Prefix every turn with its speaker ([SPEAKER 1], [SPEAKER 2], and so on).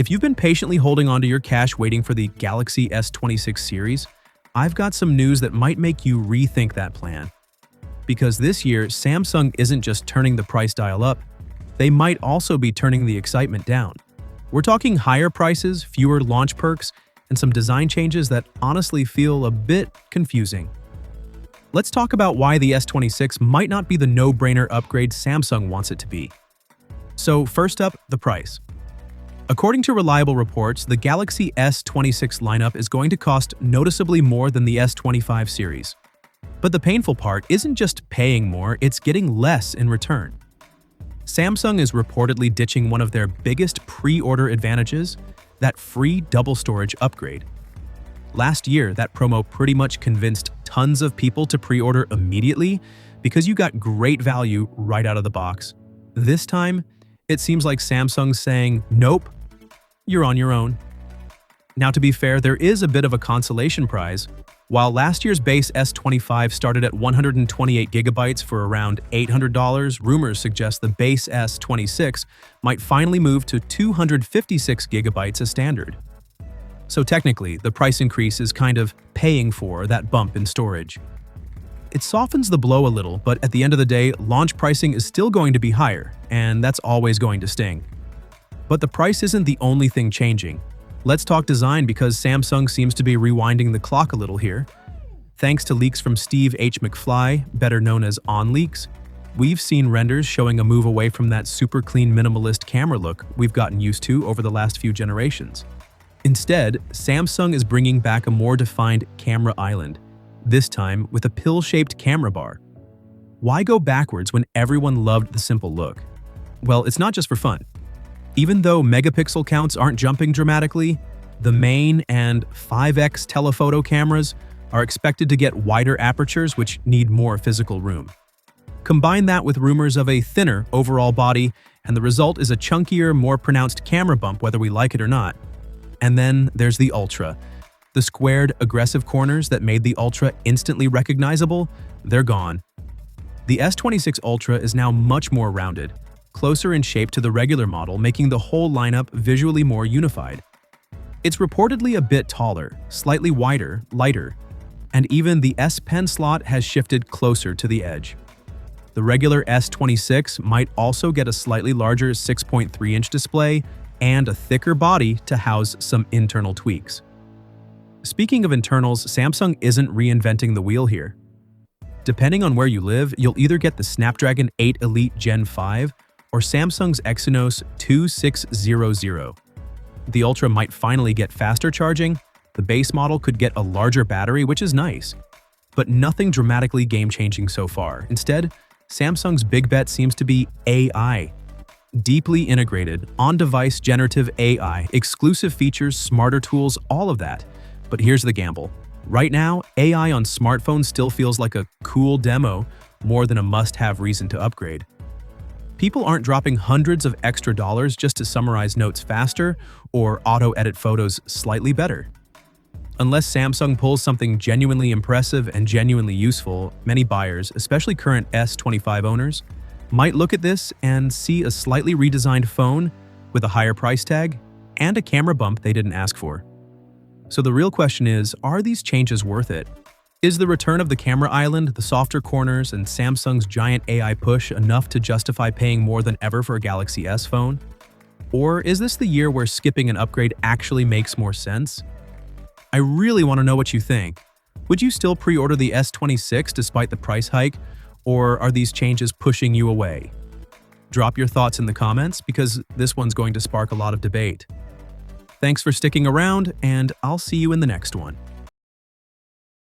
[SPEAKER 1] If you've been patiently holding onto your cash waiting for the Galaxy S26 series, I've got some news that might make you rethink that plan. Because this year, Samsung isn't just turning the price dial up, they might also be turning the excitement down. We're talking higher prices, fewer launch perks, and some design changes that honestly feel a bit confusing. Let's talk about why the S26 might not be the no-brainer upgrade Samsung wants it to be. So first up, the price. According to reliable reports, the Galaxy S26 lineup is going to cost noticeably more than the S25 series. But the painful part isn't just paying more, it's getting less in return. Samsung is reportedly ditching one of their biggest pre-order advantages, that free double storage upgrade. Last year, that promo pretty much convinced tons of people to pre-order immediately because you got great value right out of the box. This time, it seems like Samsung's saying, nope, you're on your own. Now, to be fair, there is a bit of a consolation prize. While last year's base S25 started at 128 gigabytes for around $800, rumors suggest the base S26 might finally move to 256 gigabytes as standard. So technically, the price increase is kind of paying for that bump in storage. It softens the blow a little, but at the end of the day, launch pricing is still going to be higher, and that's always going to sting. But the price isn't the only thing changing. Let's talk design because Samsung seems to be rewinding the clock a little here. Thanks to leaks from Steve H. McFly, better known as OnLeaks, we've seen renders showing a move away from that super clean minimalist camera look we've gotten used to over the last few generations. Instead, Samsung is bringing back a more defined camera island, this time with a pill-shaped camera bar. Why go backwards when everyone loved the simple look? Well, it's not just for fun. Even though megapixel counts aren't jumping dramatically, the main and 5x telephoto cameras are expected to get wider apertures which need more physical room. Combine that with rumors of a thinner overall body, and the result is a chunkier, more pronounced camera bump whether we like it or not. And then there's the Ultra. The squared, aggressive corners that made the Ultra instantly recognizable, they're gone. The S26 Ultra is now much more rounded, closer in shape to the regular model, making the whole lineup visually more unified. It's reportedly a bit taller, slightly wider, lighter, and even the S Pen slot has shifted closer to the edge. The regular S26 might also get a slightly larger 6.3-inch display and a thicker body to house some internal tweaks. Speaking of internals, Samsung isn't reinventing the wheel here. Depending on where you live, you'll either get the Snapdragon 8 Elite Gen 5 or Samsung's Exynos 2600. The Ultra might finally get faster charging, the base model could get a larger battery, which is nice, but nothing dramatically game-changing so far. Instead, Samsung's big bet seems to be AI. Deeply integrated, on-device generative AI, exclusive features, smarter tools, all of that. But here's the gamble. Right now, AI on smartphones still feels like a cool demo more than a must-have reason to upgrade. People aren't dropping hundreds of extra dollars just to summarize notes faster or auto-edit photos slightly better. Unless Samsung pulls something genuinely impressive and genuinely useful, many buyers, especially current S25 owners, might look at this and see a slightly redesigned phone with a higher price tag and a camera bump they didn't ask for. So the real question is, are these changes worth it? Is the return of the camera island, the softer corners, and Samsung's giant AI push enough to justify paying more than ever for a Galaxy S phone? Or is this the year where skipping an upgrade actually makes more sense? I really want to know what you think. Would you still pre-order the S26 despite the price hike, or are these changes pushing you away? Drop your thoughts in the comments because this one's going to spark a lot of debate. Thanks for sticking around, and I'll see you in the next one.